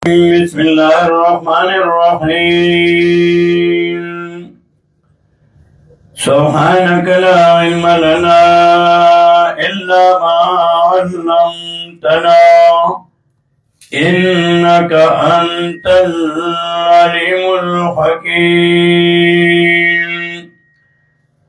بسم الله الرحمن الرحيم سبحانك لا علم لنا إلا ما علمتنا إنك أنت العليم الحكيم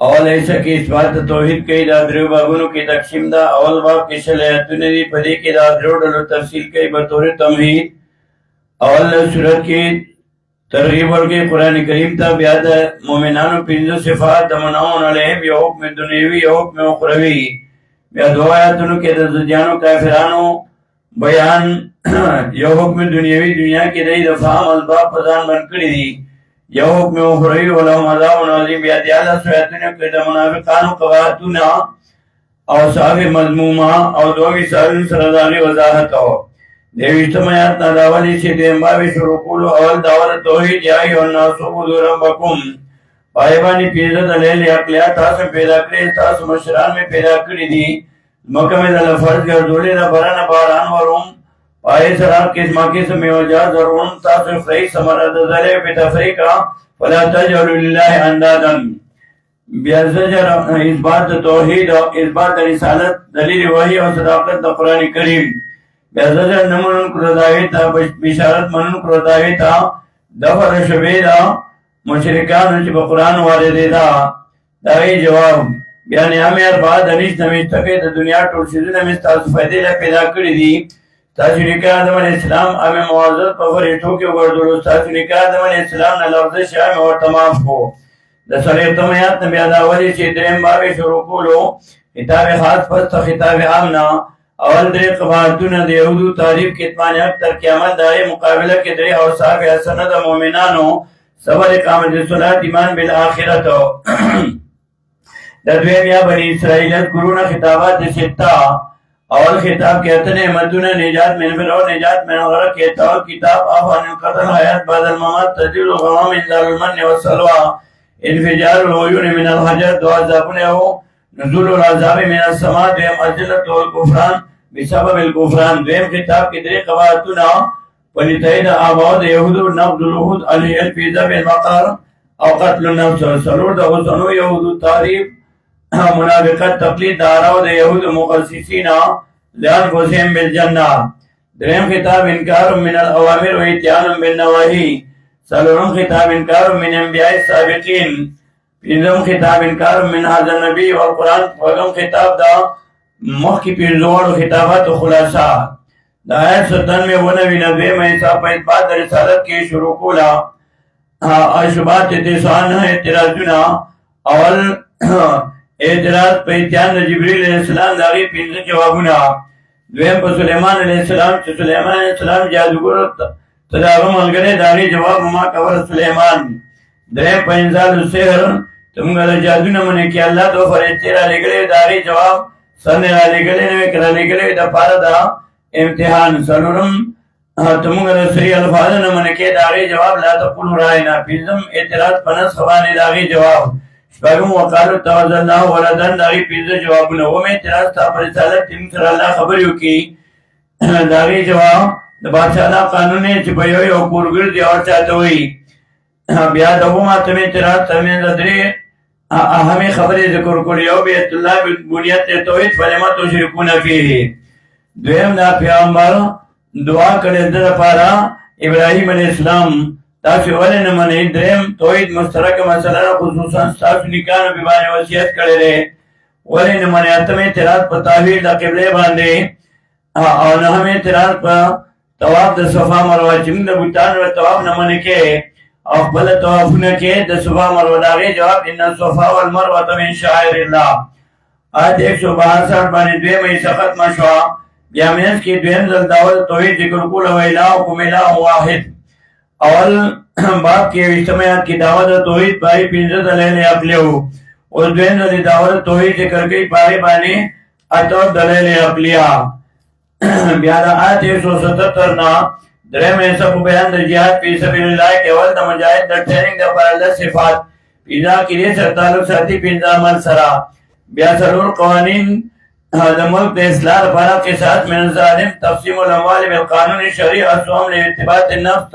اول ایسا کی اثبات توحید کی دا درو بابونو کی تقسیم دا اول باب کی شلیعتونی دی پدی کی دا درو ڈلو تفصیل کی بطور تمہید اول صورت کی ترغیب ورکی قرآن کریم تا بیاد مومنانو پینزو صفات دمناؤن علیہم یا حکم دنیوی یا حکم اخروی بیاد آیاتونو کی دا زدیانو کافرانو بیان یا حکم دنیوی دنیا کی دی دفعام الباب پدان بن کری دی یو حکم اخروی ولهم عذاب عظیم بیاد یادا سویتونی کتا منافقانو قواتونا او صحاب مضموما او دوگی سالون سردانی وضاحت ہو دیوشتم آیات ناداولی سے دیمبابی شروع کولو اول داور توحید یائی والناسو بدو ربکم پائیبانی پیزت علیل اقلیات تاسم پیدا کری تاسم مشران میں پیدا کری دی مکم دل فرض گردولی دا بران باران وروم آئے سراب قسمہ قسم میں وجہ ضرورن تاثر فریق سمرد ذرے پہ تفریقہ فلا تجعل اللہ اندادن بیازجر اثبات توحید و اثبات رسالت دلیل وحی و صداقت دا قرآن کریم بیازجر نمونن کرداویتا بشارت منن کرداویتا دفر شبیدہ مشرکان چپا قرآن واردی دا دائی جواب بیانی ہمیں اربعہ دنیش نمیشتکے دا دنیا ٹول شدن ہمیں فائدے لے پیدا کری دی تاسو نکاح آدم علیہ السلام آمی معاذر پفریٹو کے وردولو تاسو نکاح آدم علیہ السلام نلفظش آمی ورطماف کو دسالی ارتمیات نبی آداولی چی درین بابی شروع کولو خطاب خاص پس تا خطاب عامنا اول دری قبارتون دی یهودو تعریف کتمانی اکتر قیامت داری مقابلہ کے دری اوصاف حسنت مومنانو صبر اقامت صلاة ایمان بالآخرتو ددویم یا بنی اسرائیلت قرون خطابات ستہ اول خطاب کہتے ہیں مدونہ نجات من فرعون نجات من غرق کہتا اور کتاب آفان القتل حیات بعد الممات تجیل الغمام انزال المن والسلوى انفجار الغیون من الحجر دعا زابنے ہو نزول العذاب من السماء دویم عزلت والکفران بسبب الکفران دویم خطاب کی دری قواتنا ولتعید آباد یہود نقض الوحود علیہ الفیضہ بالمقار او قتل النفس سلور دا حسنو یہود تعریف منافقت تقلید داراو دا یہود مقصصین لیان قسیم بالجنہ درہم خطاب انکار من الاوامر و اتیان بالنواہی سلورم خطاب انکار من انبیاء السابقین پینزم خطاب انکار من حضر نبی والقرآن وگم خطاب دا مخی پینزوار خطابات خلاصہ دا آیت 97 و 99 میں حساب پہ اثبات رسالت کی شروع کولا اشبات اتسان اعتراضنا اول اعتراض پہ اتیان جبریل علیہ السلام داغی پینزن جوابونا دویم پہ سلیمان علیہ السلام چھ سلیمان علیہ السلام جادوگر تداغم الگرے داغی جواب ما کور سلیمان درہم پہ انزال السحر تمگل جادو نمانے کی اللہ دو فرشتے را لگلے داغی جواب سرنے را لگلے نوے کرا لگلے دا پارا دا امتحان سلورم تمگل صحیح الفاظ نمانے کی داغی جواب لا تقول رائنا پینزم اعتراض پنس خوانے داغی جواب شپاگم وقالو تواز اللہ ولدن داغی پیزا جوابونا وہ میں اعتراض تا پر رسالت تیم سر اللہ خبریو کی داغی جواب دا بادشاہ اللہ قانون ہے چپایوئی او کورگر دی اور چاہتا ہوئی بیاد او ما تم اعتراض تمہیں دادری اہمی خبری ذکر کلیو بیت اللہ بنیت توحید فلما تشرکون فیہ دویم دا پیامبر دعا کرے در پارا ابراہیم علیہ السلام تاسو ولې نه منئ دریم توحید مشترک مسله خصوصا تاسو نکاح بیبانې وصیت کړی دی ولې نه منئ اتم اعتراض په تعویل د قبلې باندې او نهم اعتراض په طواف د صفا مروه چې موږ د بوتانو طواف نه منې کې او خپل طوافونه کې د صفا مروه د هغې جواب ان الصفا والمروه من شعائر الله آیت 162 باندې دویمه حصه ختمه شوه بیا منځ کې دویم ځل داول توحید ذکر کول او الهکم اله واحد اول باب کے اجتماعات کی دعوت توحید پاری پینزد دلیل عقلی ہو اور دوین دلی دعوت توحید ذکر گئی پاری بانی اتور دلیل عقلیہ بیادہ آیت 177 نا درہم ایسا کو بیان در جہاد فی سبیل اللہ کے اول دا مجاہد در ٹریننگ دا پر اللہ صفات پیزا کی لئے سر تعلق ساتی پینزا عمل سرا بیا سرور قوانین هذا ملك إصلاح الفرق قصاص من الظالم تقسيم الأموال بالقانون الشرعي أصوم لارتباط النفس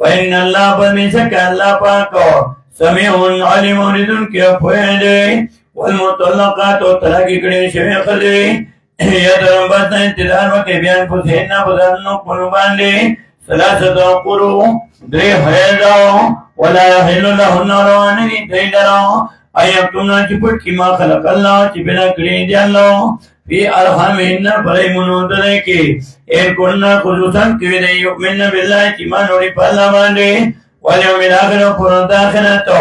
فإن الله بمسك الله پاکو سميع عليم ردن کے پوہدے والمطلقات طلاق کڑی شوی خدی یتربصن انتظار وکي بیان پسین بدنو قرباندے ثلاثه قرو دري حیضا ولا يحل لهن رواني دیدرا ایتونا چپٹ کی ما خلق اللہ چپنا کڑی دی اللہ فی ارحامهن برای منودنے کی ان کننا خصوصا کی دی یؤمن بالله چما نوری پالا باندے والیوم الاخر قرآن داخلتو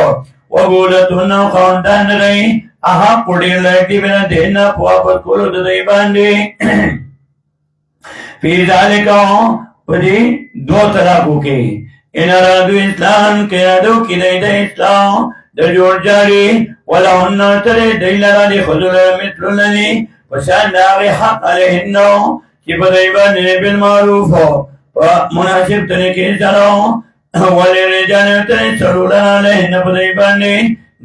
وبولتهن خواندان رئی احا قڑی لائٹی بنا دینا پواپت کولو دی باندے فی ذالکا پدی دو طلاقوں کے ان ارادو اسلام کے ارادو کی دید اسلام در جوڑ جاری ولہن ترے دیلرا دی خضر مثل لنی پشان داغی حق علیہنو کی پدیبان بالمعروف مناسب طریقے سروں ولی رجال ترے سرولان علیہن پدیبان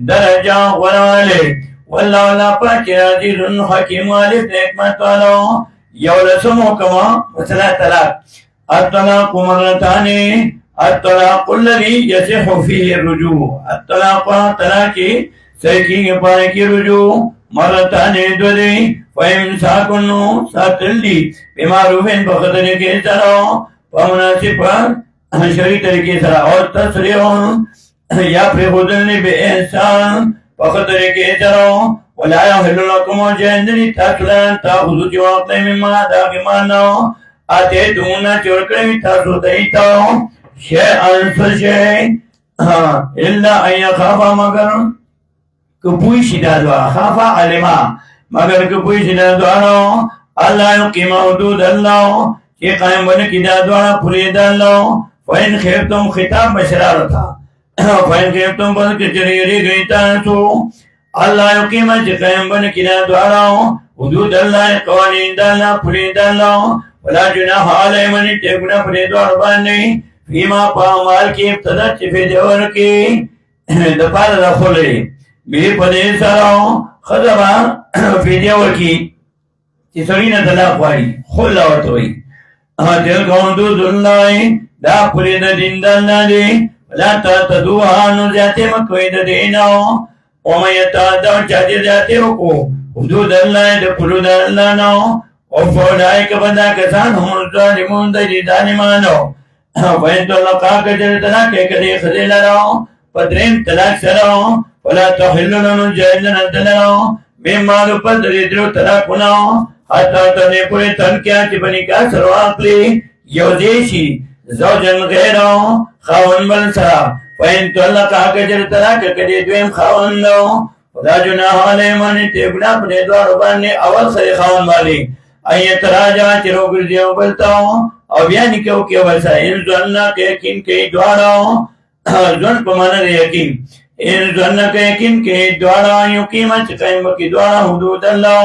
درجہ ولالے واللہ لا پاکی عزیز حکیم والد حکمت والو یورسمو کما مسئلہ طلاق الطلاق مرتان الطلاق الذي يصح فيه الرجوع الطلاق طلاق سيكي پائے کی رجوع مرتان دوری فإمساك ساتلی بمعروف بخطر کے سرا ومناسب شرعی طریقے سرا اور تصریح یا پھر خودلنی بے احسان بخطر کے سرا ولا يحل لكم جندنی تاکلان تاخذو جواب مما داغمانو آتے دونا چورکڑی تاسو دیتاو شیئن سشئی اللہ این خافا مگر کپوی شدادوا خافا علما مگر کپوی شدادوارو اللہ یقیم حدود اللہ چی قائم بن کی دادوارا پرید اللہ فین خیفتم خطاب بشرارتا فین خیفتم بن کچریری گئیتانسو اللہ یقیم چی قائم بن کی دادوارا حدود اللہ قوانین داللہ پرید اللہ ولا جناح علی من اتقنا فریدوار باندی فیما پامال کی ابتدا چفی دیور کی دپار دخولی بی پدی سراؤ خضبا فی دیور کی چی سرین طلاق واری خل لاوتوئی دل گوندود اللہ دا پرید دین دلنا دی ولا تاتدوها نزیاتی مکوید دیناو ومیتا چاہتی زیاتی رکو حدود اللہ دا پرود اللہ نو وفولائک بدا کسان هم الظالمون دی ظالمانو وین طلقا کجر طلاق کدی خزیل رو پدرین طلاق سرو ولا تحلو لنو جائزن دلرو بیم مالو پل دریدرو طلاقونو حتی تنی پوری تن کیا چی بنی کا سرو آقلی یوزیشی زوجن غیرو خاون بل سرا وین طلقا کجر طلاق کدی دویم خاون لو خدا جناح علی مانی تیبنا پدی دوارو بانی اول خری خاون بالی ایت راجا چرو گردیو بلتاو او بیانی کیو کیو بلسا ان زننا کے یقین کے دوارا زن پمانا دے یقین ان زننا کے یقین کے دوارا یقیمت قائم کی دوارا حدود اللہ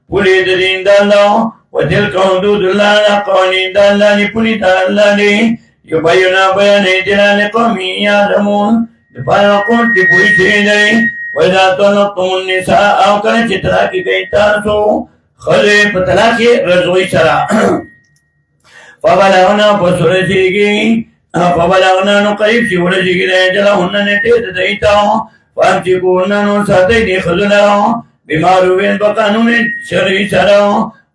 پولی دین داللہ و دل کا حدود اللہ قوانین داللہ لی پولی داللہ لی یو بینا بیانی دلال قومی یادمون دپانا قول کی پوری شیدے ویدہ طلقتم النساء او کرن چترا کی گئی تارسو خلے پتلاکی رضوی سرا فبلغنا پسرسیگی فبلغنا نو قریب سی ورسیگی دے جلا ہنن تیز دیتاو فامچکونا نو ساتے دی خزلو بمعروفین بقانون شرعی سرا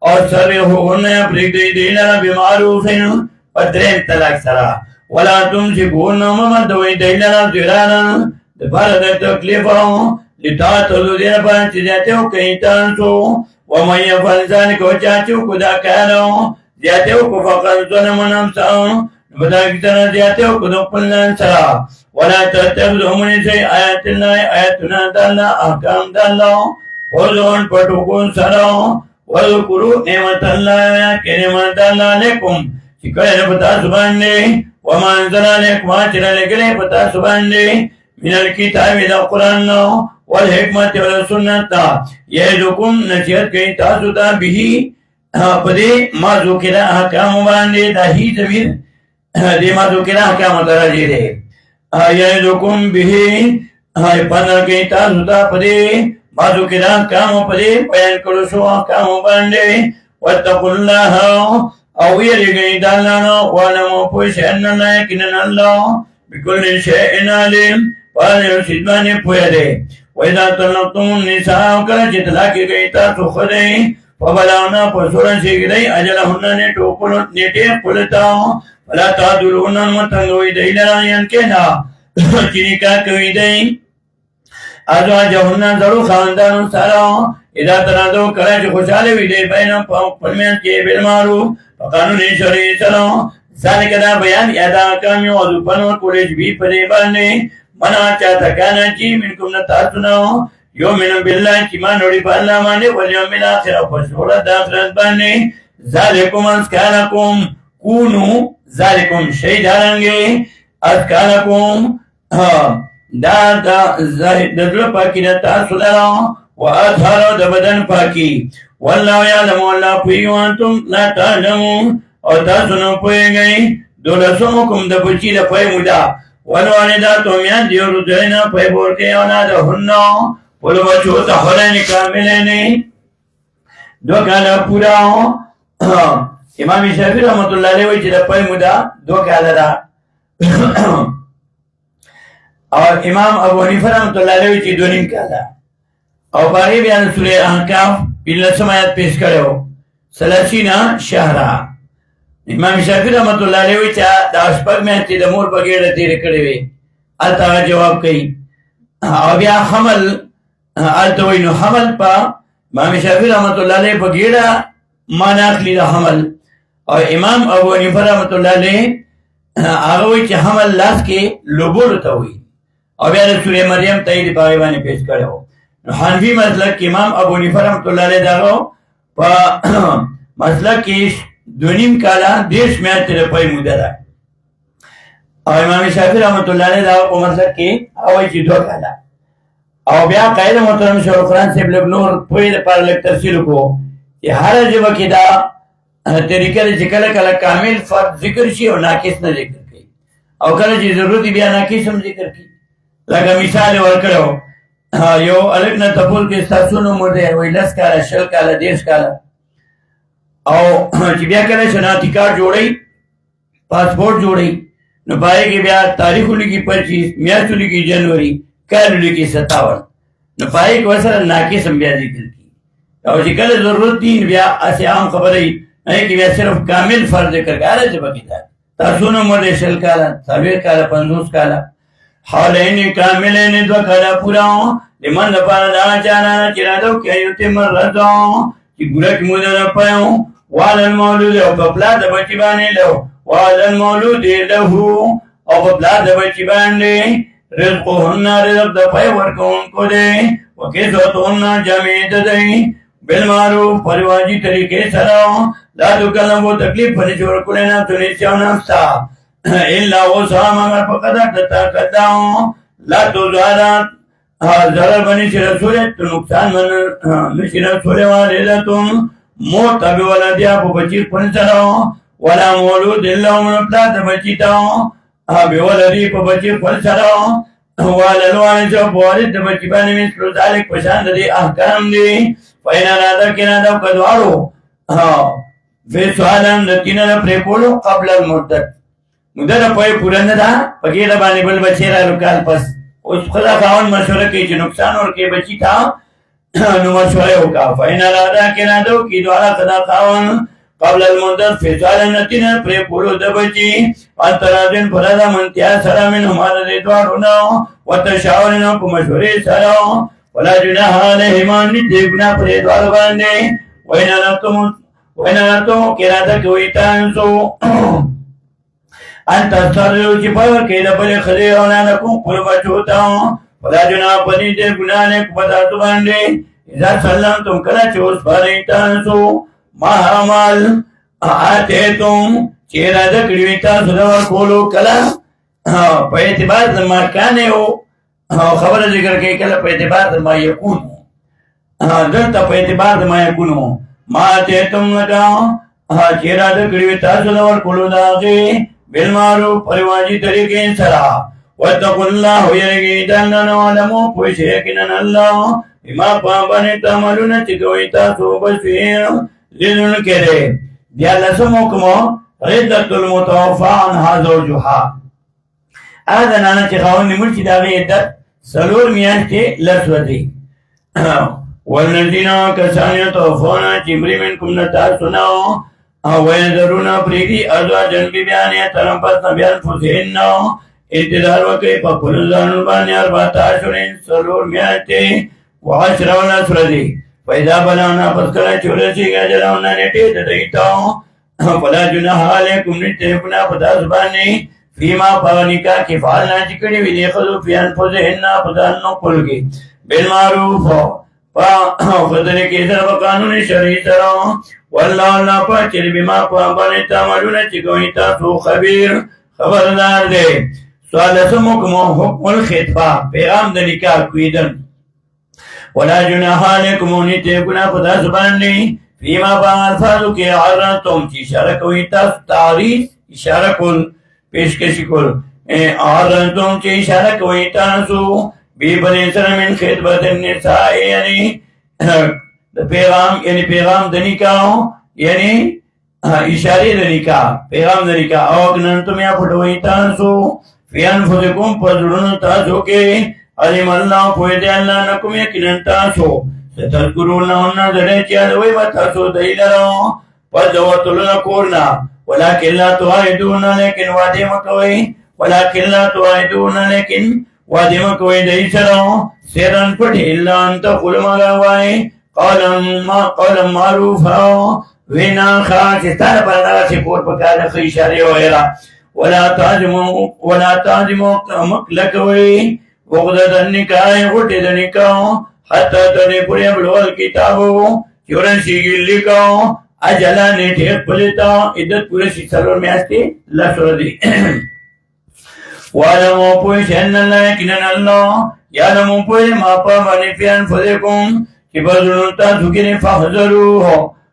اور سر ہونا پریک دی دینا بمعروفین پترین طلاق سرا ولا تمسکونا ممدوی دینا زرانا دفارد تکلیفاو لتاتلو دیر پانچ جاتے ہو کئی تانسو ومن يفعل ذلك وچاچو کدا کارو زیادیو کو فقط ظلم نفسه بدا کتنا زیادیو کو دقلن سرا ولا تتخذوا من شيء آیات اللہ آیاتنا داللہ احکام داللہ حضون پٹوکون سرا وذکروا نعمت اللہ کہ نعمت اللہ علیکم چکڑے پتا سبان دے وما انزل علیکم آچرہ لگلے پتا سبان دے من الكتاب دا قرآن والحکمت والسنت یعظکم نصیحت کئی تاسو تا بھی پدے ما ذکر احکام باندے دا ہی ضمیر دے ما ذکر احکام درجے دے یعظکم بھی پندر کئی تاسو تا پدے ما ذکر احکام پدے بیان کرو سو احکام باندے واتقوا اللہ او يرغي دالنا ولم پوش ان الله يكنن الله بكل شيء عليم وانه سيدمان پويده وإذا طلقتم النساء وكلا جتلاك گئتا سخده فبلانا پسورا شگده اجلهن نٹے قلتا فلا تعدلون متنگوی دیلنا ینکنا چنکا کوی دی ازواجهن ضرور خاندان سارا اذا تنادو کلا چه خوشحال وی دی بین پلمین کے بالمعروف فقانون شرعی سلام ذالک دا بیان یادا کامی وضو پنور کولش بھی پدی باننے منا چاہتا کانا چی منکم نتاسونا یومن باللہ چی مانوڑی پا اللہ مانے والیوم الاخر پشورت آخرت باننے ذالکم اسکالکم کونو ذالکم شہید آرنگے اسکالکم دا دل پاکی نتاسو لرا و اظہارو دا بدن پاکی واللہ یعلم واللہ پوئی وانتم لا تعلمون اور تاسونو پوئی گئی دولسومکم دا بچی دا پوئی مدا والوالدات میان دیو رجعنا پوئی بورتے اولادهن پلو بچو تا خلین کاملین دو کالا پورا امام شافعی رحمت اللہ علیہ وی چیزا پوئی مدا دو کالا دا اور امام ابو حنیفہ رحمت اللہ علیہ وی چیز دو نیم کالا اور باقی بیان سورہ احقاف پہلا سمایت پیش کرے ہو سلاسینا شہرہ امام شافعی رحمت اللہ علیہ وی چاہ دا اشپاک میں ہتی دا مور پا گیڑا تیرے کڑے وی آلتا جواب کئی اور بیا حمل آلتا وی نو حمل پا امام شافعی رحمت اللہ علیہ پا گیڑا مانا اخلی دا حمل اور امام ابو حنیفہ رحمت اللہ علیہ آگوی چاہ حمل لاس کے لبول تا ہوئی اور بیا سورہ مریم تایید باغیبانی پیش کرے ہو حنفی مسلک امام ابو حنیفہ رحمت اللہ علیہ داغو پا مسلک دونیم کالا دیش میں تیرے پائی مدد ہے اور امام شافعی رحمت اللہ علیہ داغو پا مسلک کی آوائی چی دو کالا اور بیا قائد محترم شاہ قرآن سے بلگ نور پوئی دا پار لگ تفصیل کو کہ ہر جبہ کی دا طریقہ دا چکل کلا کامل فرد ذکر شی اور ناکس نہ ذکر کی اور کلا چی ضرورتی بیا ناکس ہم ذکر کی لگا مثال ورکڑو یو الگ نہ تپول کے ستاسونو مردے وی لس کالا شل کالا دیش کالا او چی بیا کلا شناختی کارڈ جوڑی پاسپورٹ جوڑی نو پائے کہ بیا تاریخ لکی 25 میاشت لکی جنوری کال لکی 57 نو پائے کہ وصل ناکس ہم بیا ذکر کی او چی کلا ضرورت دین بیا ایسے عام خبر ہے کہ بیا صرف کامل فرض ذکر کر رہا جب کی تاسونو مردے شل کالا سالویر کالا 50 کالا حالین کاملین دو کالا پوراؤں لمن دپانا دا چانا چرا دو کیا یوتی مرزاؤں چی پورا کی مدہ نپایوں والن مولود او پپلا دا بچی بانے لو والن مولود لہو او پپلا دا بچی بانے رزقو ہننا رزق دا پای ورکو ان کو دے وکیسوتو ہننا جامعیت دے بالمعروف پریواجی طریقے سراؤں لا تو کلم وہ تکلیف پنچور کلینا تنیسیوں نفسا اللہ وصا مگر پقدر تتا قداؤں لا تو زیادات ضرر بنی سی رسولت تو نقصان من سی رسول والدتم موت ابی ولدیا پو بچی پنسراؤں ولا مولود اللہ من پلات بچیتاؤں ابی ولدی پو بچی پنسراؤں والالوان سو پوالد بچی بانی مثل ذالک پشاند دی احکام دی فینا رادا کنا دو کدوارو فی سوالان دتینا دا پریپولو قبل المدت مدد پوئی پورن دا پکیر بانی بل بچی را رکال پس اس خدا خاون مشورہ کی جو نقصان اور کے بچی تھا نو مشورہ ہوگا فین ارادا کنا دو کی دوارا خدا خاون قبل المدت فیصال نتینا پری پولو دبچی انترازن پرادا منتیا سرا من ہمارا دیدوار ہونا وتشاورنا کو مشورے سرا ولا جناح علیہمان نیتے گنا پری دوار باندے وین ارتم کرادا کوئی تانسو انت سرلو چی پاور که دا بلی خدی اولانکم قربا چوتاؤں خدا جناب پنی دے گنانے کو بتاتو باندے اذا سلام تم کلا چوس پاری تانسو ما حرمال آتے تم چیرہ دکڑیویتا صدور کولو کلا پا اعتبار دما کانے ہو خبر ذکر کے کلا پا اعتبار دما یکون ہو دلتا پا اعتبار دما یکون ہو ما آتے تم لگا چیرہ دکڑیویتا صدور کولو داغی بالمعروف پریواجی طریقے سرا واتقوا اللہ ویرگی دلنا وعلمو پوشیکنن اللہ بما پابانی تعملون چکوئی تاسو بسیر لیدن کرے بیا لسم حکم عدت المتوفى عنها زوجها هذا نانا چې خاوند مړ چې د هغې عدت 4 میاشتې لس ورځې والذین کسان یتوفون چې مړي منکم نه تاسو نه او ویذرون پرېږدي ازواجن بیبیانې تربصن بانفسهن انتظار وکړي په خپلو ځانونو باندې 14 ورځې 4 میاشتې وعشر ولس ورځې فإذا بلغنا پس کله چې ورسېږي اجلهن نیټې د دوی ته فلا جناح علیکم نشته ګناه په تاسو باندې فیما په نکاح کې فعلنا چې کړي وي دې ښځو فی انفسهن په ځانونو خپلو کې بالمعروف په خدای کې سره په قانون شرعي سره والله الله پاک چې بما په باندې تعملون چې کوي تاسو خبردار دی. سوال سمکم حکم الخطبه پیغام د نکاح کویدن ولا جناح علیکم نشته ګناه په تاسو باندې فیما په الفاظو کې عرضتم چې اشاره کوي تاسو تعریف اشاره کول پیشکشی کول عرضتم چې اشاره کوي تاسو بی بنی سره من خطبت النساء یعنی پیغام د نکاح یعنی اشاره د نکاح پیغام د نکاح او کننتم یا پټوي تاسو فی انفسکم په زړونو تاسو کې علم الله پوهه دی الله نکم یقینا تاسو ستذکرونهن زړه چې یادوي به تاسو دی لرو په دوتلو کورنا ولکن لا تعیدون لیکن وعده مکوئ ولکن لا تعیدون لیکن وعده مکوئ دی سره سرن پټ الا انت قل مغوای قولا معروفا وینا خاص ستاره پر دغه کور په کار خو اشاره وایرا ولا تعزموا مکلکوي وغدد النکاح غټه د نکاح حتی ترې پورې بلول کتابو چورنشیږي لیکو اجلا نیټه خپلتا عدت پوره شي 4 میاشتې لس ورځې وعلموا پوه شئ ان الله یقینا الله یعلم پوه ما په باندې فی انفسکم چې بدلون تاسو کې فحذروه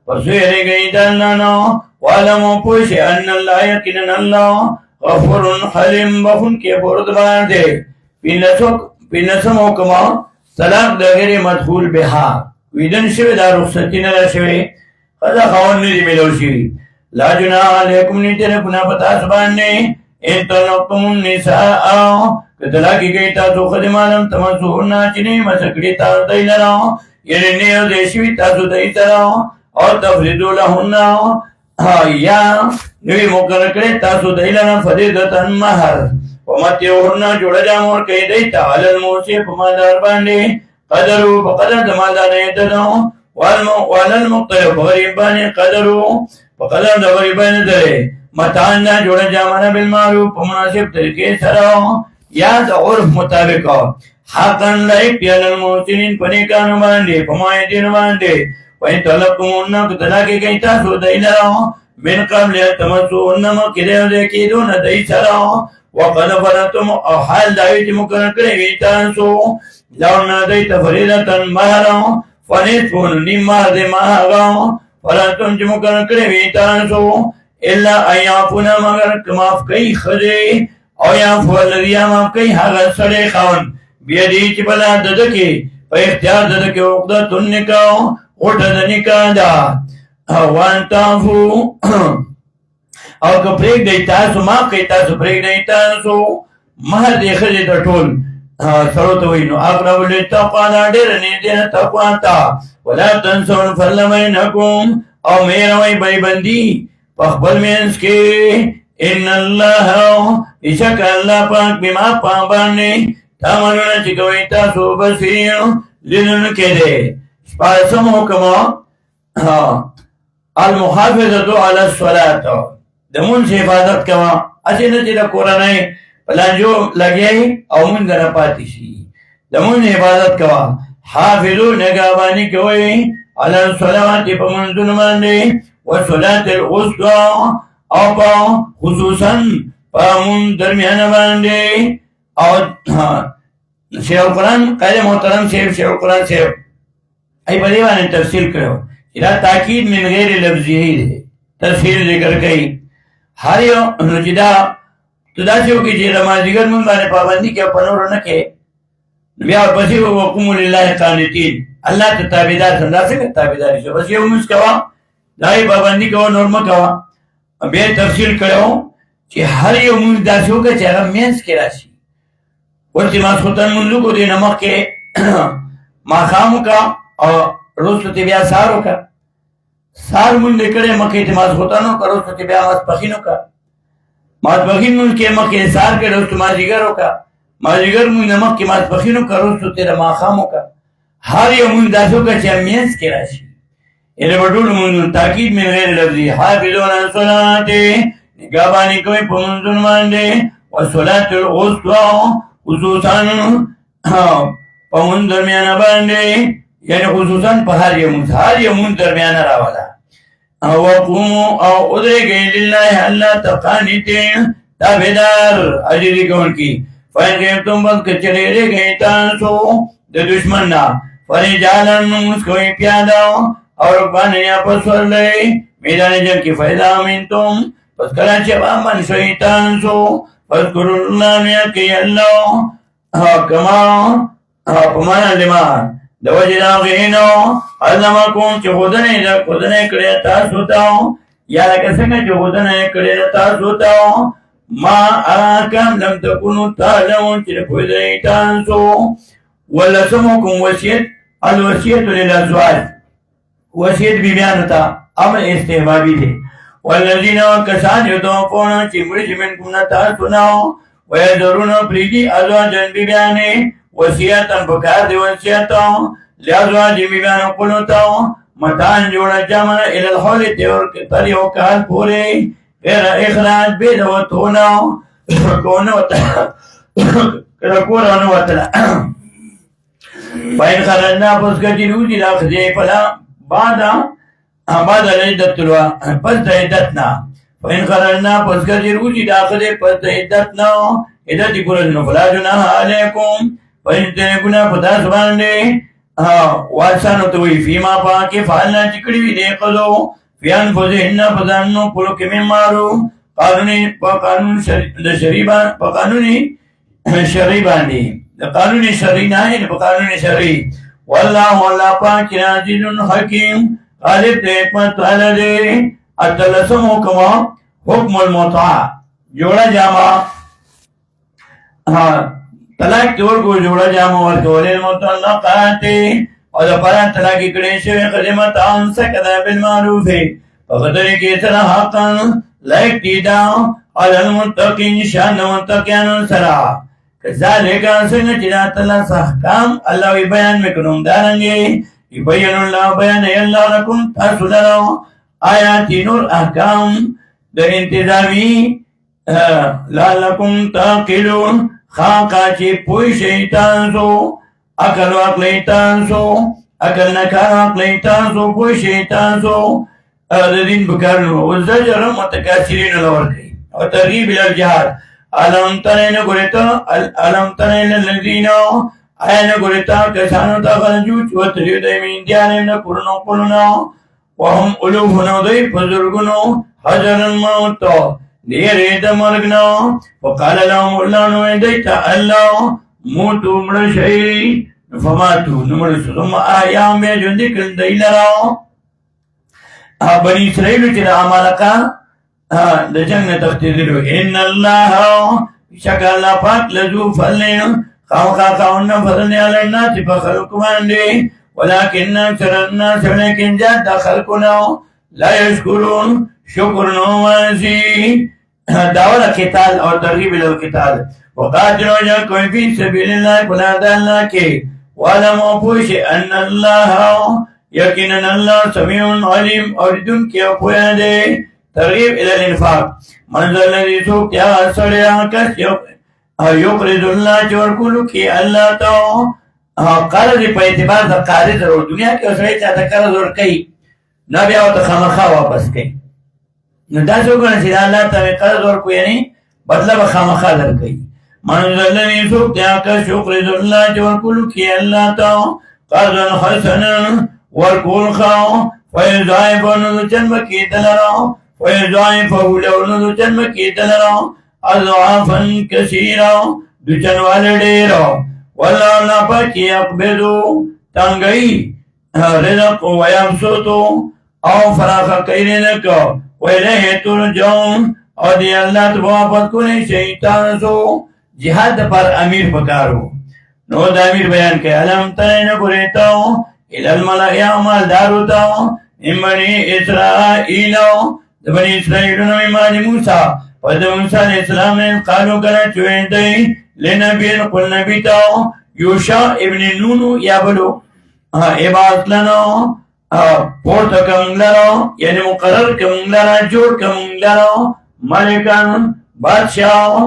پس یې د الله نه وعلموا پوه شئ ان الله یقینا الله غفور حلیم بخون کې بردبار دی پینسم حکما طلاق د غیر مدخول بها ویدن شوی دا رخصتی نه شوی خدا خاون نه دی ملو شوی لا جناح علیکم نیتر گناہ پتا سباننے ان طلقتم النساء کطلاقی گئی تاسو خدمانم تمسوهن چنی مسکڑی تاسو دی لرا یعنی نیو دیشوی تاسو دی ترا اور تفریدو لہن یا نوی مقرر کرے تاسو دی لرا فریدتا مہر ومتیوهن جوڑا جامور کئی دیتا علل موسی پمادار باندے قدرو بقدر دمادار ایتنو والل مقتر بغریبانی قدرو بقدر دغریبانی درے متعنا جوڑا جامانا بالمعروف پمناسب طریقے سراؤ یا دا عرف مطابقا حقا لائک پیال الموسنین پنیکانو باندے پمایدینو باندے وین طلقتمونا کتلاکی گئی تاسو دی لراؤ من قبل تمسوهن مکدیو دیکیدون دی سراؤ وقد فرتم او حال داوی چې مقرر کړی وي تاسو لونا دی تفریدتا مهرا فنصفون نیم مهر دی مهرا فرتم چې مقرر کړی وي تاسو الا ایافونا مگر کماف کئی خدی او یافو الذی ماف کئی هغه سړی خاون بیدی چې بلا ددکی په اختیار ددکی عقدة النکاح غټه د نکاح ده وان تعفو او که پریک دی تاسو ماف کئی تاسو پریک دی تاسو مهر دی خدی در ټول سړو ته وایي نو اقرب للتقوی دا ډېره نږدې ده تقوا ته ولا تنسوا الفضل بینکم او مهروئ بیبندي په خپل منځ کې ان الله بشک الله پاک بما په باندې تعملون چې کوئ تاسو بصیر لیدونکی دی. شپاړسم حکم المحافظة على الصلاة د مونځ حفاظت کوه هسې نه چې د کورنۍ په لانجو لګیایي او مونځ نه پاتې شي د مونځ حفاظت کوه حافظو نګهباني کوئ على الصلوات په مونځونو باندې وصلاة الوسطى او په خصوصا په مونځ درمیانه باندې او شیخ القرآن قائد محترم شیخ القرآن صاحب ای په دې باندې تفصیل کړو چې دا تاکید من غیر لفظي دی تفصیل ذکر کوي هر یو نو چې دا تو داسې وکړي چې د مازدیګر مونځ باندې پابندي کوي په نورو نه کوي بیا ورپسې وقوموا لله قانتین الله ته تابعدار څنګه څنګه تابعداري شو بس یو مونځ کوه دای پابندي کوه نور مه کوه. بیا تفصیل کړو چې هر یو مونږ داسې وکړه چې هغه منځ کې راشي. ورته ماسخوتن مونځ وکړو دې نه مخکې ماښام وکړه او وروسته ترې بیا سهار وکړه. سهار مونځ دې کړی مخکې ترې ماسخوتن وکړه وروسته ترې بیا ماسپښین وکړه. ماسپښین مونځ کې مخکې سهار کړی وروسته مازدیګر وکړه. مازدیګر مونځ نه مخکې ماسپښین وکړه وروسته ترې ماښام وکړه. هر یو مونځ داسې وکړه چې منځ کې راشي. یعنې په ټولو مونځونو تاکید من غیر لفظي حافظون علی الصلوات نگهباني کوئ په مونځونو باندې والصلاة الوسطی خصوصا په مونځ درمیانه باندې یعنې خصوصا په هر یو مونځ درمیانه راوله. وقوموا او ادرېږئ لله الله ته قانتین تابعدار عاجزي کوونکي. فإن خفتم بس که چرې ریږئ تاسو د دشمن نه فرجالا مونځ کوئ پیاده او رکبانن یا په سورلۍ میدان جنګ کې فإذا امنتم پس کله چې امن شئ تاسو فاذکروا الله یاد کړئ الله کما په معنا لما د وجې د هغې نه علمکم چې ښودنه یې کړې تاسو ته یا لکه څنګه چې ښودنه یې کړې تاسو ته ما احکام لم تکونو تعلمون چې نه پوهېدئ تاسو. ولسم حکم وصیت الوصیت للازواج وصیت بیبیانو ته امر استحبابي دی. والذین کسان یتوفون چې مړه شي منکم نه تاسو نه ویذرون پرېږدي ازواجن بیبیانې وصیتا پکار دی وصیت لازواج بیبیانو خپلو ته متاعن جوړه جمع الی الحول تر یو کال پورې غیر اخراج بې د وتونه کله کور ونه وتله. فإن خرجنا پس که چې روزي د ښځې پله بعد العدت پس د عدت نه. فإن خرجنا پس که چې روزي د ښځې پس د عدت نه عدت یې پوره نو فلا جناح علیکم پس ته ګناه په تاسو باندې وارثانو ته وایي فیما پاکې فعلنا چې کړي وي دې ښځو فی انفسهن په ځانونو خپلو کې من معروف په قانون شرعي باندې د قانون شرعي نه یعنې په قانون شرعي. والله پاک عزیز حکیم غالب د حکمت والا دی. اتلسم حکم المتعه جوړه جامه طلاق کې ورکو جوړه جامه ورکول المطلقات او دپاره طلاقې کړې شوې ښځې متاعن سکته بالمعروف په ښه طریقې سره حقا لایق دي دا علی المتقین شان د متقیانو سره. کذالک څنګه چې د اتلس احکام الله وی بیان مې کړو همدارنګې یبین الله بیانوي الله لکم تاسو لره آیات نور احکام د انتظامي لعلکم تعقلون خاقا چې پوه شئ تاسو عقل واخلئ تاسو عقل نه کار واخلئ تاسو پوه شئ تاسو د دین په کارونو. والزجر متکاسرینو له ورکوي او ترغیب الی الجهاد. الم تر نه ګورې ته الم تر الذین آیا نه ګورې ته کسانو ته خرجو چې وتلي دوی من دیانهم نه کورونو خپلو نه وهم الوف نه دوی په زرګونو حذر الموت دیرې د مرګ نه وقال لهم الله نو ویل دوی ته الله موتو مړه شئ فماتو نو مړه شو ثم احیاهم بیا ژوندي کړل دوی لره. بني اسرائیلو چې د عمالقه د جنګ نه تښتېدلو ان الله بېشکه الله پاک لذو فضل خامخا خاوند فضل دی علی الناس په خلقو باندې ولکن اکثر الناس لیکن زیات د خلقو نه لا یشکرون شکر نه واسي. داوله قتال او ترغیب الی القتال وقاتلوا جاءکم فی سبیل الله په لار د الله کې واعلموا پوه شئ ان الله یقینا الله سمیع علیم اوریدونکی او پوهه دی. ترغیب الی الانفاق منظر الذي څوک هغه سړی هغه کس یقرض الله چې ورکولو کې الله ته قرض په اعتبار د قارض ورو دنیا کې سړی چاته قرض ورکوي نه بیا ورته خامخا واپس کوي. نو داسې وګڼه چې الله ته قرض ورکوي یعنې بدله به خامخا درکوي. منظر الذي څوک هغه کس یقرض الله چې ورکولو کې الله ته قرضا حسنا ورکول ښه فیضاعفه نو چن به کېدل را ويضاعفه له نو چن کېدل را اضعافا کثیرا دوچنواله ډېر. والله الله پاک یقبضو تنګوي رزق ویبسطو او فراخ کئینے کو ویلے ترجعون اور دی اللہ تو واپس کنے شیطان سو جہاد پر امیر پکارو نو دا امیر بیان کہ علم تین قریتاو الالملائیہ مال داروتاو من بنی اسرائیلو دا بنی اسرائیلو نمی مالی موسیٰ ود موسیٰ علیہ السلام نے قالو کنا چوئے دی لنبی قل نبی تاو یوشا ابن نونو یا بلو عبادت لنو پورتا کمونگ یعنی مقرر کمونگ جوڑ کمونگ ملکان بادشاہ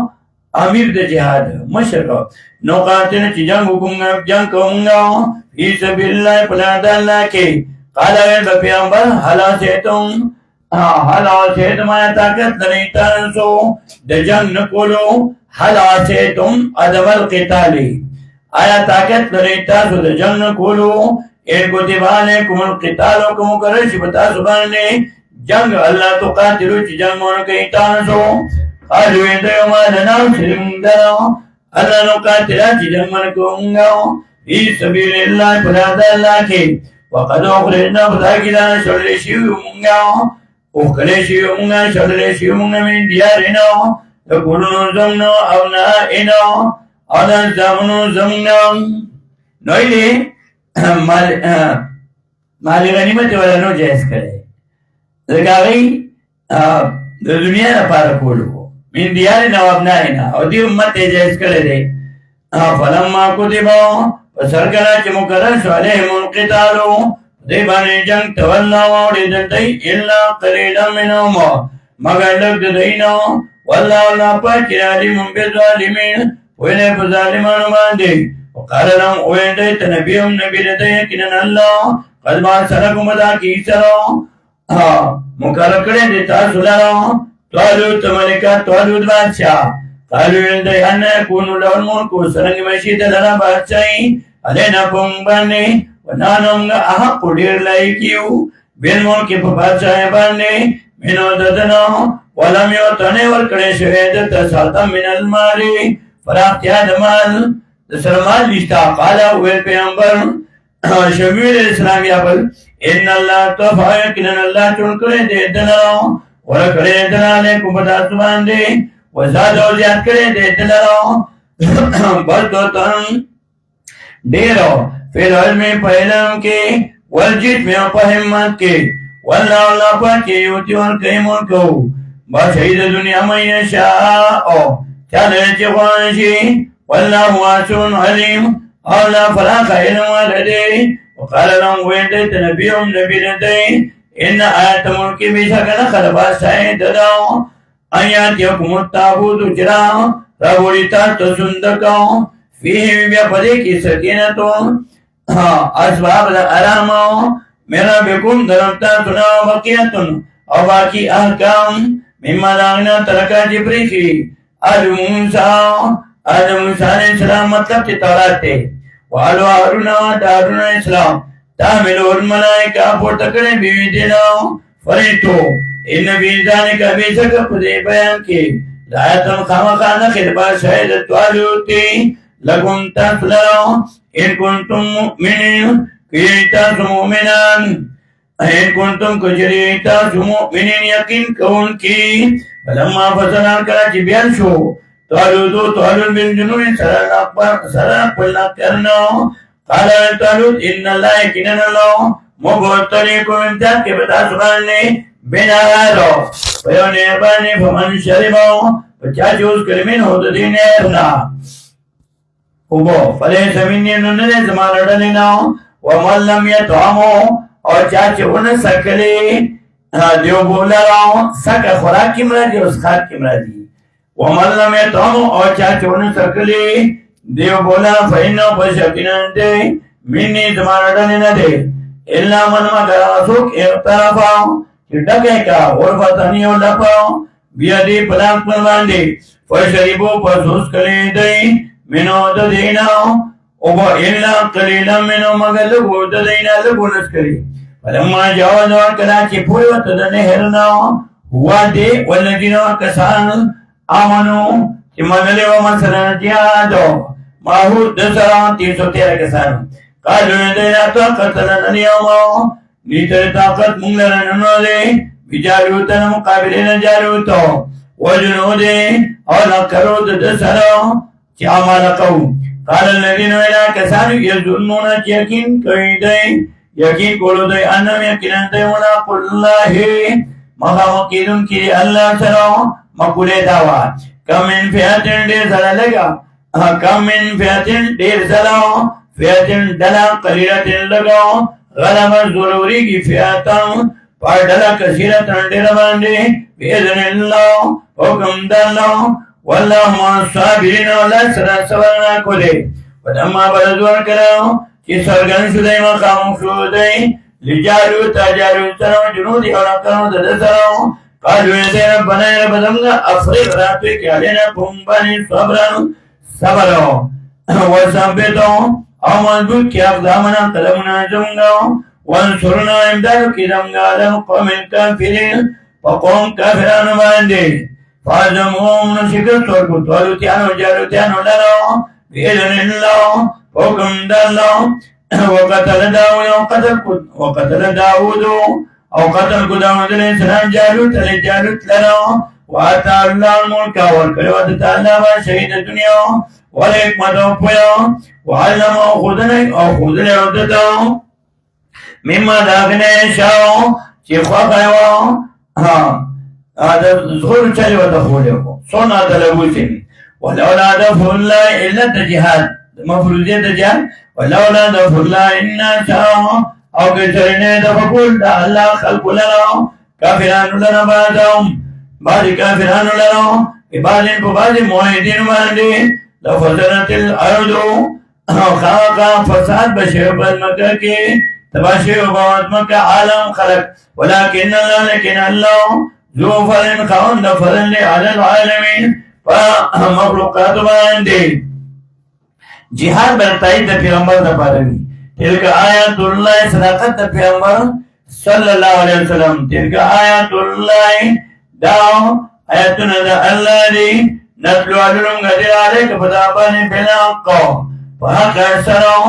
امیر دا جہاد مشرقہ نوقاتن چی جنگ کمونگا فی سبیل اللہ پلاد اللہ کے قال غیر بپیامبر حلا سیتم آیا طاقت لنیتان سو دا جنگ نکولو حلا سیتم عدم القتالی آیا طاقت لنیتان سو دا جنگ نکولو ان کو دیوانے کم القتالوں کو مقرر بتا سبانے جنگ اللہ تو قاتلو چی جنگ مونو کئی تانسو قالو اندیو مالنا سلمدنو اللہ نو قاتلہ چی جنگ مونو کونگاو فی سبیل اللہ پلاد اللہ کے وقد اخرجنا فتاکیدہ شرر شیو مونگاو اخلے شیو مونگا شرر شیو مونگا من دیارنو تکولنو زمنو اونائنو آدن زمنو زمنو نویلی مال غنیمت والا نو جائز کرے لگاگئی دنیا نا پارا کولو من دیار نو ابنائنا اور دی امت جائز کرے دے فلما کتباو فسرکنا چی مقرر شو علیہم القتالو دی بانی جنگ تولاو اوڑی دنٹی اللہ قلیلا منہم مگر لگ دینا واللہ اللہ پاکی علیم بالظالمین ویلے فظالمان باندے وقال لهم اویدیت نبیهم نبی لدے کنن اللہ قد بات سرکم دا کی سرو مقرر کرے دیتا سلارو توالوت ملکہ توالوت بادشاہ قالو اندی انہ کونو لون ملکو سرنگ مشید لنا بادشاہی علینا پنگ باندے ونانونگا احق دیر لائکیو بین ملکی پا بادشاہ باندے منو ددنو ولم یوتنے ورکڑے شویدت ساتا من الماری فراختیاد مال سرمال لشتا قالا اویل پیامبر شمیل اسلام یابل ان اللہ توفا یکنن اللہ چنکرے دے دلو ورکڑے دلو لیکم بتا سبان دے وزاد و زیاد کرے دے دلو بلتو تن دیرو فی العلم پہلم کے والجت میں پہمت کے واللہ اللہ پاکی یوتی ورکی ملکو بشہید دنیا من شاء چالے چخوانشی والله واسع عليم الله فلا خير ولدي وقال لهم ويدت نبيهم نبي لدي إن آيات ملك بشكل خلبا سعيد داو آيات يكم التابوت جرا رابولتا تسندكو فيه بيپدي سكينة أسباب الأرامو میرا بكم درمتا سنا بقية أو باقي أحكام مما لاغنا تركا جبريخي موسى آدم موسیٰ علیہ السلام مطلب تی تورات تے وعلو آرون دارون اسلام تعملو الملائکہ پورتکڑے بیوی دینا فریتو ان بیزانے کا بیسک پدے بیان کی لایتن خامقانا خدبا شہدت والوتی لکم تسلرو ان کنتم مؤمنین کیتا سمومنان ان کنتم کجریتا سمومنین یقین کون کی فلما فصلان کرا چی بیان شو طالوت بن جنون سرنا قلنا کرنا قال طالوت ان اللہ یقیناً اللہ مبتلیکم امتحان کے بتا سبحانے بنا آرو فیو نیربانی فمن شرباو بچا چوز کرمین ہود دین ایرنا خوبو فلیس منی نننے زمان رڈنیناو ومن لم یتعامو اور چاچے ان سکلی دیو بولا راو سک خوراک کی مرادی اس خاک کی مرادی ومن لم يطعم اور چاچون سکلی دیو بولا فإنو بشکنن دے منی زمان ڈنے نہ دے اللہ من مگر آسوک اقترافاو کہ ڈکے کا غرفتنیو لپاو بیادی پلاک پر باندے فشریبو پسوس کلی دے منو ددیناو اوبا اللہ قلیلا منو مگر لگو ددینا لگو نسکلی فلما جاوز وکلا چی پوئی وطدنہرناو ہوا دے والذین وکسان آمنو چی منلے و منصرن جیادو ماہود دسران 313 کسان قالو دینا تو قتلن اليوم نیتر طاقت مونگلر ننوده بجالوتن مقابلین جالوتو وجنوده او نکرود دسرو چه عمالقو قال الذين ولا كسانو يظنون يقين كيدي يقين قولوا انم يقين ولا قل الله مخاوقين كي الله سرو مقوله دعوات كم من فئة دير سلا لگا كم من فئة دير سلا فئة دلا قليلة لگا غلب ضروري کی فئة پاردلا كثيرة دير باندي بإذن الله حكم دالله والله مع الصابرين ولا سرا سبرنا کوله ودما بلدور کراو چې سرګن شوی مقام شوی لجالوت جالوت جنودي او نکرو د سره قالوا يا ربنا يا ربنا افرغ راتك علينا بمباني صبرا وثبتوا امن بك اقدامنا قدمنا جمعا وانصرنا امدادك دمغا للقوم الكافرين وقوم كافران باندي فعزمهم نشكر تركوا طالوتيان وجالوتيان لنا بإذن الله حكم الله وقتل داود او قتل داود علیہ السلام جالوت علیہ جالوت لنا وآتا اللہ الملک والقلوة تعالی شهید دنیا والحکمت وپیا وعلم خودنے عدتا مما داخل شاو چی خواقعوا ظهور چلی و دخوله صنع دلبوسين ولولا دفع الله إلا الجهاد مفروضية الجهاد ولولا دفع الله الناس أو كسرنا دفع كل الله خلق لنا كافران لنا بعد كافران لنا بعد بعد موحدين بعد لفسدت الأرض خلق فساد بشر بالمكة كي تباشر بعض مكة عالم خلق ولكن الله ذو فضل خون فضل على العالمين فمخلوقات باندې جهاد برتائی د پیغمبر د پاره تلک آیات الله صداقت د پیغمبر صلی الله علیه وسلم تلک آیات الله دا آیاتنا د الله دی نتلو علوم غدیر علیک فدابانی بلاقو فحق سرو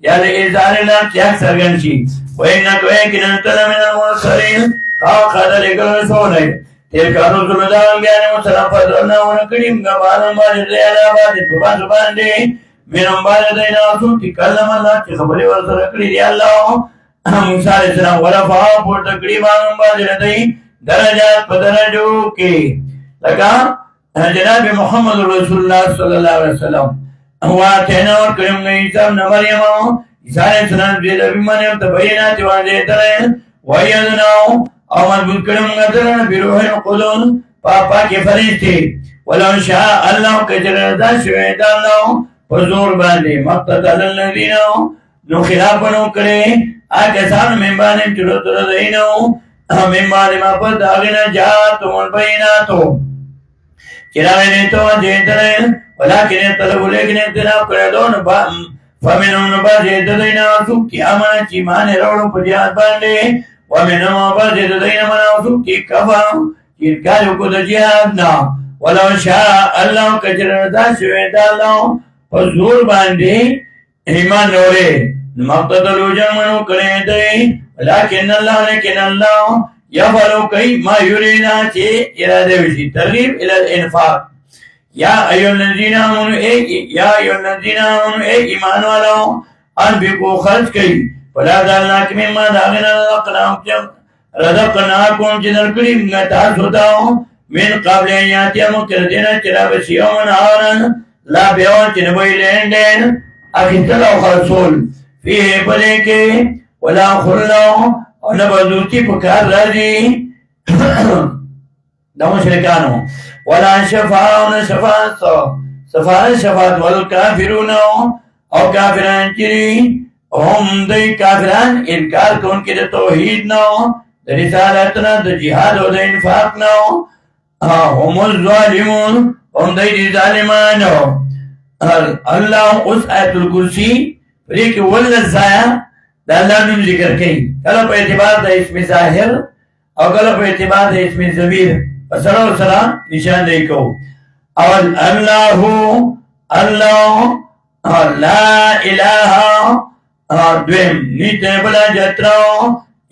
یعنی ازار الله چیک سرگنشی و اینکو ایکنن تل من المرسلین خواہ خدر اکر رسولی تلك الرسل دعوان بيان مسلم فضلنا ونكريم قبالا مالي زيانا بادي بباس باندي منهم بالدين رسول تكلم الله تخبري ورسل اكري دي الله موسى عليه السلام ورفعه پر تقريبا بالدين درجات بدرجو کی لکا جناب محمد رسول الله صلى الله عليه وسلم واتينا ورکرم عيسى ابن مريم عيسى عليه السلام زيد بمن تبينات وانزيتنا ويدنا اور بکرم غدرن بروح القدس پاپا کے فرشتے ولو شاء اللہ کجردا شهید الله حضور باندې مقتل الذين نو خلافنو کړي اګه سان مېبانې چلو تر دینو مېبانې ما په داغنا جات مون بیناتو چرای تو جیدره ولکن طلب لیکن تنا کړه با فمنون با جیدرینا سو قیامت چې مان وروړو په یاد باندې ومنهم بعض الذين منعوا في كفروا يركعوا كل جهادنا ولو شاء الله كجر ذا شهد الله حضور باندې ایمان وروړي مقتدلو جمنو کړي دی ولكن الله يفعل كي ما يرينا چې اراده وشي ترغيب الى الانفاق يا ايها الذين امنوا ایمان والو انفقوا خرج کړئ ولا دالناك مما داغنا رزقناكم جنر كريم تاسو تاو من قبل ان ياتي مكردنا چرا بسيوم نهارا لا بيوان چنبوي لندن اخيطل او خرسول فيه بليك ولا خلو ونبذوتي بكار رضي دا مشركانو ولا شفاء شفاعت والكافرون او كافران چري هم دی کافران انکار کون کے توحید نو د رسالتنا د جهاد او د انفاق نو هم الظالمون هم دی ظالمانو الله اس آیت الکرسی پرې کې ول ځای د الله نوم ذکر کړي کله په اعتبار د اسم ظاهر او کله په اعتبار د اسم ضمیر سره سره نشان دی کو او الله لا اله دویم نیت بلا جتراو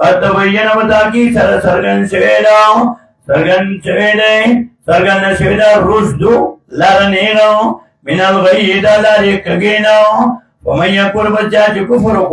qad tabayyana bataki sargan seveda rusdu laranino min al-ghayyi dalari kagina ومن يكفر بجاج كفره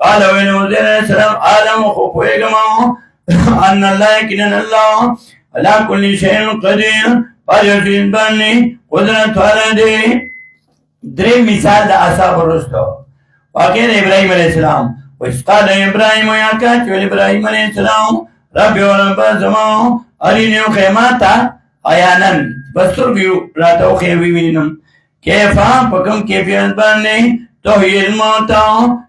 قال ونوزل السلام آدم وخفوئكما أن الله كنن الله على كل شيء قدير فاريسين باني قدرت والدي دري مثال دا أصحاب الرسل وكان إبراهيم عليه السلام وإسقال إبراهيم وياكات والإبراهيم عليه السلام ربي ورب السماء أريني خيماتا أيانا بسر بيو راتو خيوي منهم كيفا فكم كيفيان باني توهي الموتا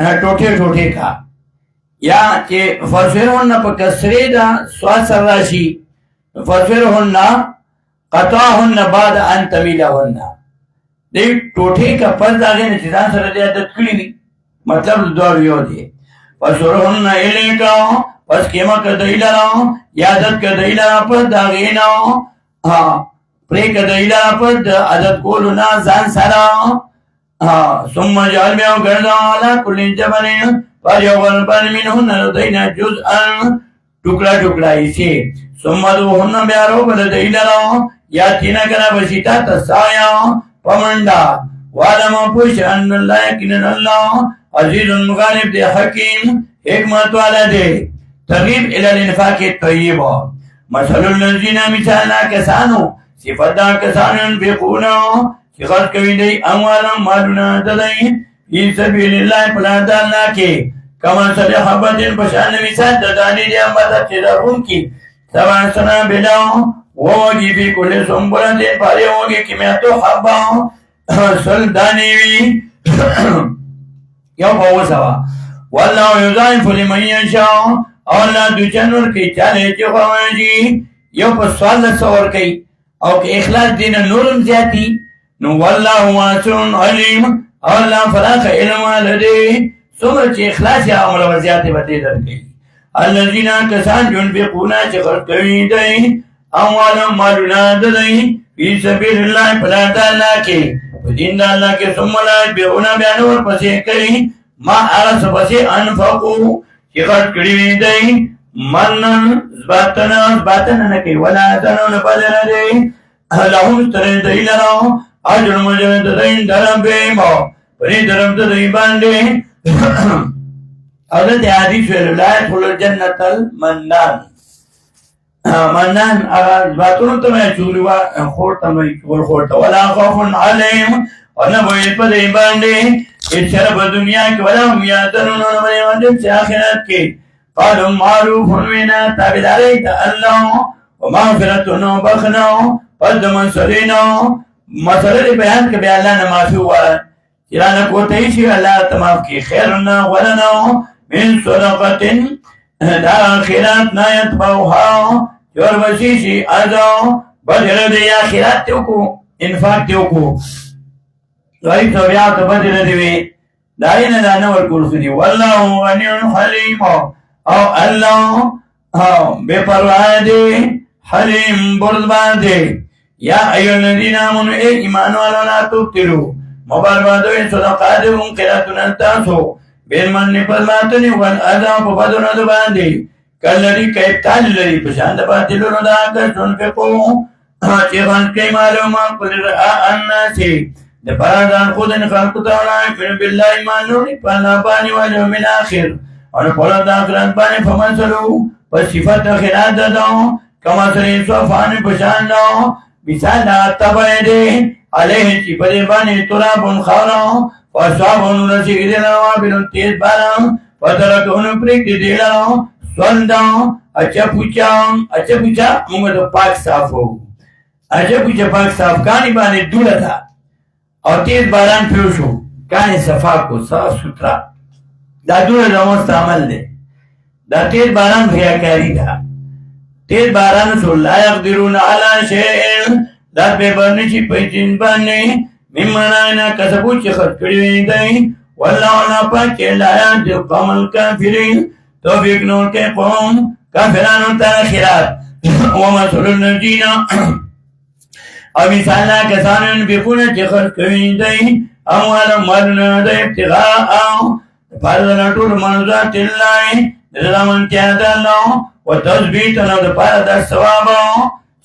ټوټه ټوټه کا یا چې فسرهن په کسره دا سواسر راشي فسرهن قطعهن بعد ان تميلهن دې ټوټه کا پر داغه نه ځان سره د عادت کړی وي مطلب دوه یو دی فسرهن الیکا پس کېما کدیلا یادت کدیلا په داغه نه ها پرې کدیلا په عادت کول نه ځان سره ثم جعل بها غردا على كل جبل فليغل بل منهن لدينا جزءا ټوکړه ټوکړه ایسي ثم دوهن بیا رو بل دیلا یا تینا کنا بشیتا تسایا پمنډا وعلم پوش ان الله یقینا الله عزیز مغالب دی حکیم حکمت والا دی ترغیب الى الانفاق الطیب مثل الذین مثالا کسانو صفات کسانو ينفقون چې خرج کوي دی اموالهم مالونه ددای فی سبیل الله په لار د الله کې کما صلی حبتین پشان مثال د دانی دی امبد چې درون کې سبا سنا بلا وږي فی کل سنبلتین پاره وږي کې مې تو حبا سل دانی وی یو په وسوا والله یضاعف لمن یشاء او الله د جنور کې چاله چې خوږي یو په سوال سور کوي او کې اخلاص دین نورم زیاتی نو والله واسع علیم الله فراخ علم لدی څومره چې اخلاص یا عمل وزیات به دې درکې الذين كسان ينفقون چې خرج کوي دی اموالهم مالونه ددی فی سبیل الله فلا تعالی کې په دین د الله کې ثم لا يبيعون بیان ورپسې کوي ما ارس پسې انفقوا چې خرج کړي دی من باطن نه کوي ولا ځنه بدل دی لهم تر دی لرو اجر مجرد دین درم بیمو پری درم تدین بانده حضرت حدیث ویلو لا يدخل الجنة المنان منان باتونو تمہیں چولوا خورتا میں چول خورتا ولا خوف علیم ونبویل پدین بانده اشرب دنیا کی ولا هم یادنون ونبویل وندم سے آخرت کی قالوا معروف وینا تابداریت اللہ ومغفرتن بخنا پد منصرینو مسئلہ دی بیان کہ بے اللہ نے معافی ہوا چرانا کوتہی شی اللہ تمام کی خیرنا ولنا من صدقت دا خیرات نایت باوها جور بسیشی ازاو بدر دی خیرات تیو کو انفاق تیو کو ضعیف سویات بدر دیوی دائین دا نور کل خدی واللہ غنی حلیم او اللہ بے پرواہ دی حلیم بردبان دی یا ایو الذین آمنوا اے ایمان والا لا تبتلوا مباربادو ان صدقاتکم قراتن تاسو بالمن پرماتنی والاذى فبدن دباندی کلری کیبتال لری پشاند باطلون دا کر سنفقو چیغان کئی معلومات قل رعا الناسی دپارادان خودن خلق تاولا فن باللہ ایمانونی پانا بانی والیوم الاخر اور پولاد آخرات بانی فمنسلو پس صفت خیرات داداؤں کما سری صفان پشانداؤں مثال تبعی دی علیہ چی پدی بانی ترابون خورا فاسوابون رسی دیلو بلون تیز بالا فترکون پریک دی دیلو سولدا اچھا پوچھا مونگا تو پاک صاف ہو اچھا پوچھا پاک صاف کانی بانی دولا تھا اور تیز باران پیوشو کانی صفا کو صاف سترا دا دولا دموست عمل دے دا تیز باران بھیاکاری تھا تیز باران سو لا یقدرون علی شیئن در بے برنی چی پیچین بانی ممن آئینا کسبو چی خرد کریوی دی واللہ اللہ پاک چی لایان دیو قوم الکافرین توفیق نور کے قوم کافرانو تاخرات ومسول النجین او مثالنا کسانو انفقون چی خرد کریوی دی اموالا مالنا دی ابتغاء فاردنا طول منزات اللہ رضامن تیاد اللہ و تثبیتنا دا پارا دا ثوابا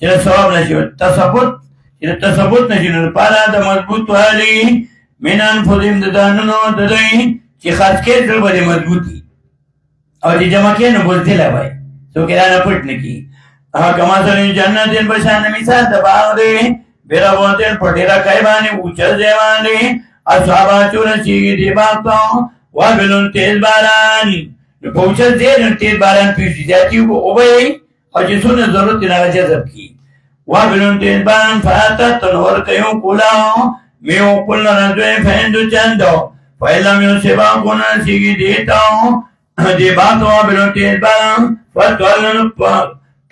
چیز ثواب نشیو تصبت نشیو پارا دا مضبوط والی من انفذیم دا دانونو ددائی چی خاص کے در بڑی مضبوطی اور جی جمع کیا نو بولتی لبائی سو کرانا پٹ نکی کما سلیم جنتین بشان مثال دا باغ دے بیرا بوتین پٹیرا کائبانی اوچر دیوان دے اصحابا چورا چیگی دی باقتا وابلون تیز بارانی پوچھل دیر تیز باران پیشی جاتی وہ اوبئی اور جسوں نے ضرورت نہ جذب کی وابلون تیز باران فاتا تنور کیوں کلاو میو کلنا نزوے فیندو چندو فإلم يصبكم نسيگی دیتا ہوں دی باتوں بلو تیز بارم فتولن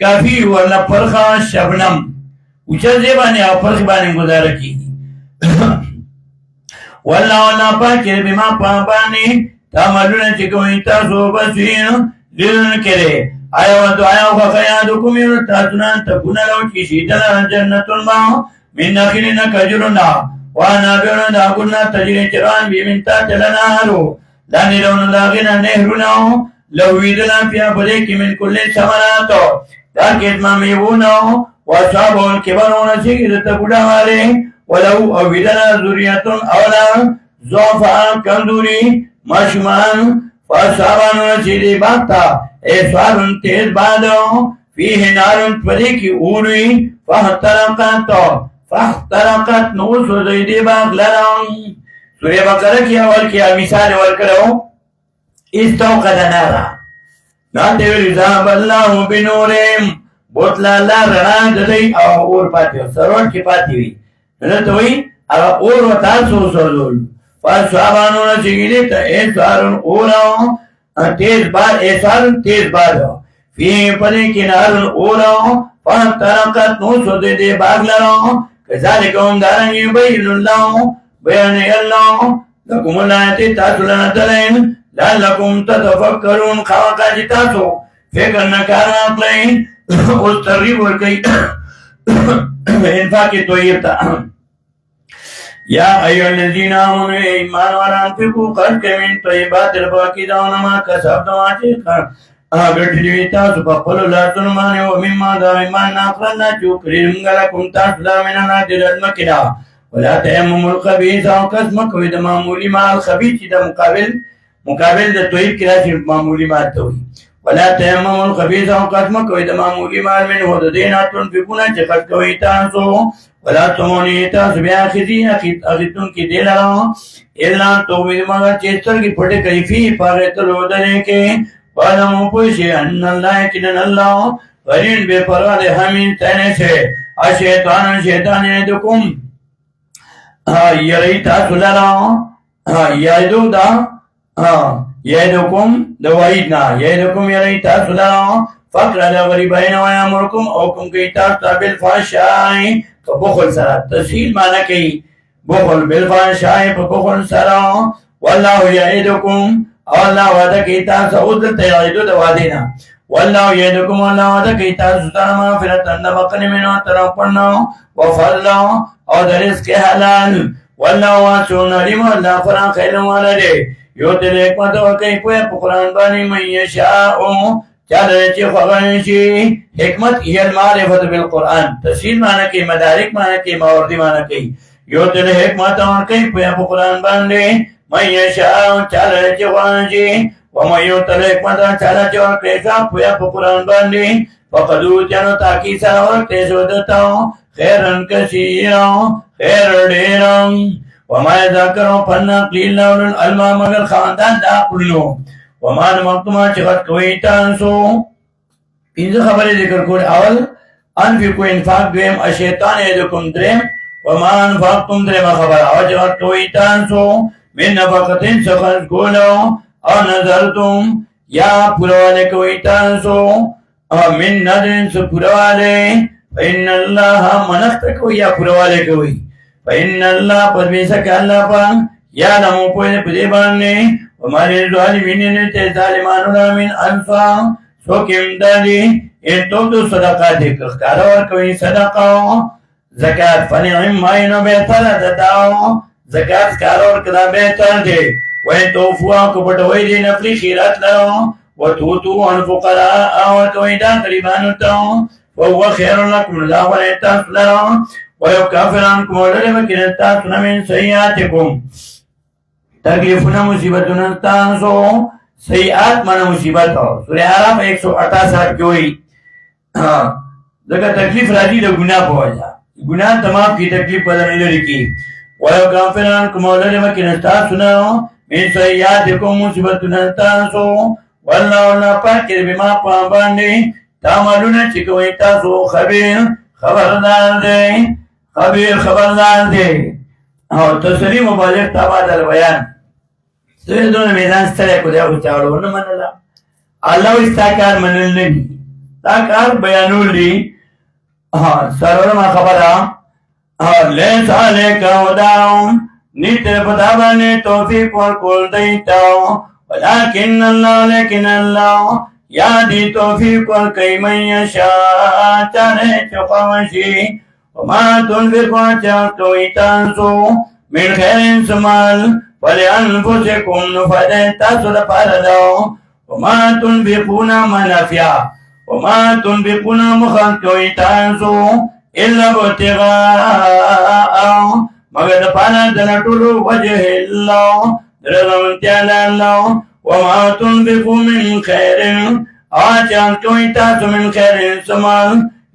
کافی والا پرخا شبنم اوچا زیبانی او پرخ بانی گزارا کی واللہ پاکر بما پاپانی تعملون چکوئی تاسو بسوین لیلن کرے آیا ودو آیا وخیادکم یرتاتنا تکون لو چیشیدنا جنت الماء من نخلنا کجرنا وانا بیرون داکلنا تجری چران بیمنتا تلنارو لانی لون داغنا نهرنا لویدنا فیا بدیکی من کل سمراتو تاکہ اتمام یبوناو وصابو الكبرون سیگرت بڑاوالے ولو اویدنا ذریتون اولا زوفا کندوری مشمان فصابانو سیدی باتا ایسوارن تیز بادو فیه نارن پدیکی اوری فاحترقت نوسو زیدی باق لرم سوریہ بقرہ کی اول کیا مثال ورکرہو استوقد نارا ناتے ورزاب اللہ بنورم بوتلا اللہ رنا ددئی اور پاتی ہو سروٹ کی پاتی ہوئی مدد ہوئی اور و تاسو سرزول فاسوابانو نسیگیلی تا ایسوارن اوراو ایسوارن تیز بادو فی پدی کنارن اوراو فاحترقت نوسو زیدی باق لرم کذالکم دارنگی بین اللہ بیانی اللہ لکم اللہ تاسو لنا تلین لعلکم تتفکرون خواقا جی تاسو فکر نکارا اقلین اس ترغیب ورکی انفاق طیب تا یا ایو الذین آمنوا ایمان وران فکو قرد من طیبات الباقی دونما کسب دواچی گٹھلیوی تاسو پپلو لاتن مانے ومما دا ایمان ناقرنا چوکری رنگلکم تاسو دا مننا دلت مکنا ولا تیمم الخبیث او قسم کوئی دا معمولی مال خبیث دا مقابل دا طیب کراشی معمولی مال توی ولا تیمم الخبیث او قسم کوئی دا معمولی مال من خود دیناتون فکونا چخط کوئی تاسو ولا تمونی تاسو بیا خیزی اخیتون کی دل رہا اللہ توبید مگر چیستر کی پھٹے کیفی پاغیت رودنے کے وَعَلَمُوا پوشی ان اللہ کنن اللہ غرین بے پروا دے ہمین تینے سے شیطان یدکم یری تاسو لرا یدو دا یدکم دوائیدنا یدکم یری تاسو لرا فقر لغری بین ویامرکم اوکم کی تاسو بالفحشائی بخل سرا تسہیل معنی کی بخل بالفحشائی بخل سرا واللہ یعیدکم اللہ وعدہ کیتا سعودت یعیدو دوادینا واللہ یعیدکم اللہ وعدہ کیتا سلطان مغفرتن دمقن منو ترپنو وفضلو او درس کے حلال واللہ واسون علیم اللہ قرآن خیل والدے یوتل حکمت وکی پویا قرآن بانی من یشاؤ چادر چی خبرنشی حکمت ہی المعرفت بالقرآن تفصیل معنی کی مدارک معنی کی موردی معنی کی یوتل حکمت وکی پویا قرآن باندے من یشاؤ چادر چی خبرنشی ومن یوتل حکمت چادر چی وکی پویا قرآن باندے فقدو جنو تاکی ساور تیسو دتاؤ خیرن کثیرا خیر دیرا وما یذکرون پنا قلیل لون العلم مگر خاندان دا قلنو وما نمکتما چغت کوئی تانسو انزا خبری ذکر کر اول انفقو انفاق دویم الشیطان یدکم درم وما انفاقتم درم خبر او چغت کوئی تانسو من نفقتن سخرج کولو او نظرتم یا پروالے کوئی تانسو من نظرن سپروالے فإن اللہ منخت کوئی یا پروالے کوئی فإن اللہ پس بیسک اللہ پاک یا نمو پوئے پدے بانے ومارے ظالمین نے ظالمانونا من انفا سوکم دالی ان تو صدقہ دیکھ کارور کوئی صدقہ زکاة فنعم مائنو بہتر دتاؤ زکاة کارور کدا بہتر دے وین توفوا کو بٹوئی دے نفلی خیرات لرو وتوتو عن فقراء وتوئی دا قریبانو تاؤ وهو خير لكم الله وليتاس لهم ويكافر عنكم وللمكن التاس من سيئاتكم تکلیفنا مصیبتنا تاسو سیئات مانا مصیبت ہو سورہ عراف 168 کیوئی دکا تکلیف راجی دا گناہ پہنچا گناہ تمام کی تکلیف پدر ادھر کی ويكافر عنكم وللمكن التاس لهم من سیئاتكم مصیبتنا تاسو والله پاکر بما پاباندے تعملون چکوئی تاسو خبیر خبردار دے اور تسلیم مبالغ تابع در بیان سيدنا ميدان ستړی کو دا خو چا ونه منله الله وایي ستا کار منل نه دي ستا کار بیانول دي څلورمه خبره لیس علیک هداهم نیته په تا باندې توفیق ورکول دی ته ولکن الله لیکن الله یهدي توفیق ورکوي من یشاء چاته چې خوښ شي وما تنفقوا چې کوئ تاسو من خیر څه مال ولأنفسكم نفعل تاسو لپاره ده وما تنفقون منافع وما تنفقون مخل کوئ تاسو إلا ابتغاء مگر دپاره د لټولو وجه الله درغمتیا د الله وما تنفقوا من خیر آچان کوئ تاسو من خیر سمال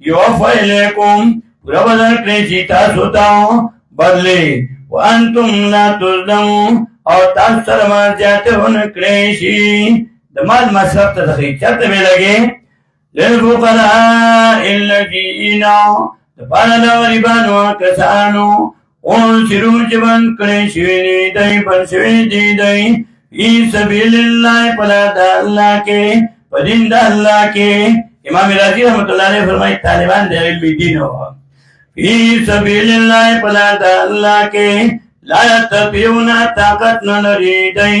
یوفى إلیکم پورا بدل کړی شي تاسو ته بدلې وانتم لا تظلمون او تاسو سره ما زیاته ونه کړی شي د مال مصرف ته دخی چرته به لګي للفقراء الذين دپاره د غریبانو کسانو انصروا چې بند کړی شوي دي دی بند شوي دي دی فی سبیل الله په لار د الله کې په دین د الله کې امام رازی رحمت الله علیه فرمایي طالبان د علم دین وو فی سبیل الله په لار د الله کې لا یستطیعون طاقت نه لري دی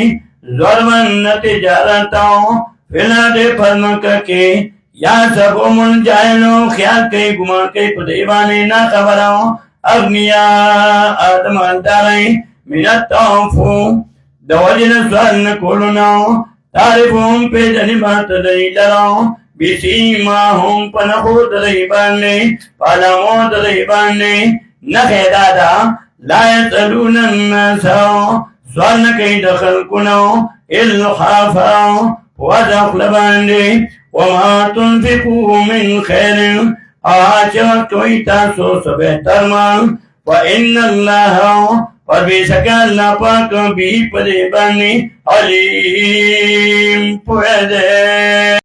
ظلمن تجارتو فلاد فرمکه کې یا سبو من جاہلو خیال کئی گمان کئی پدیبانی نا خبرو اغنیا آدم انتارائی منت توفو دوجن سوال نکولناو تعریفون پی جنبات دی لراو بسیماهم پنخود دی باننی پالامود دی باننی نخیدادا لا یسألون الناسو سوال نکی دخل کنو الخافاو وذخل باندی وما تنفقوا من خير آجر کوئی تاسو سبہتر مال وإن الله وبشك الله پاک بھی پدے بانی علیم پوئے دے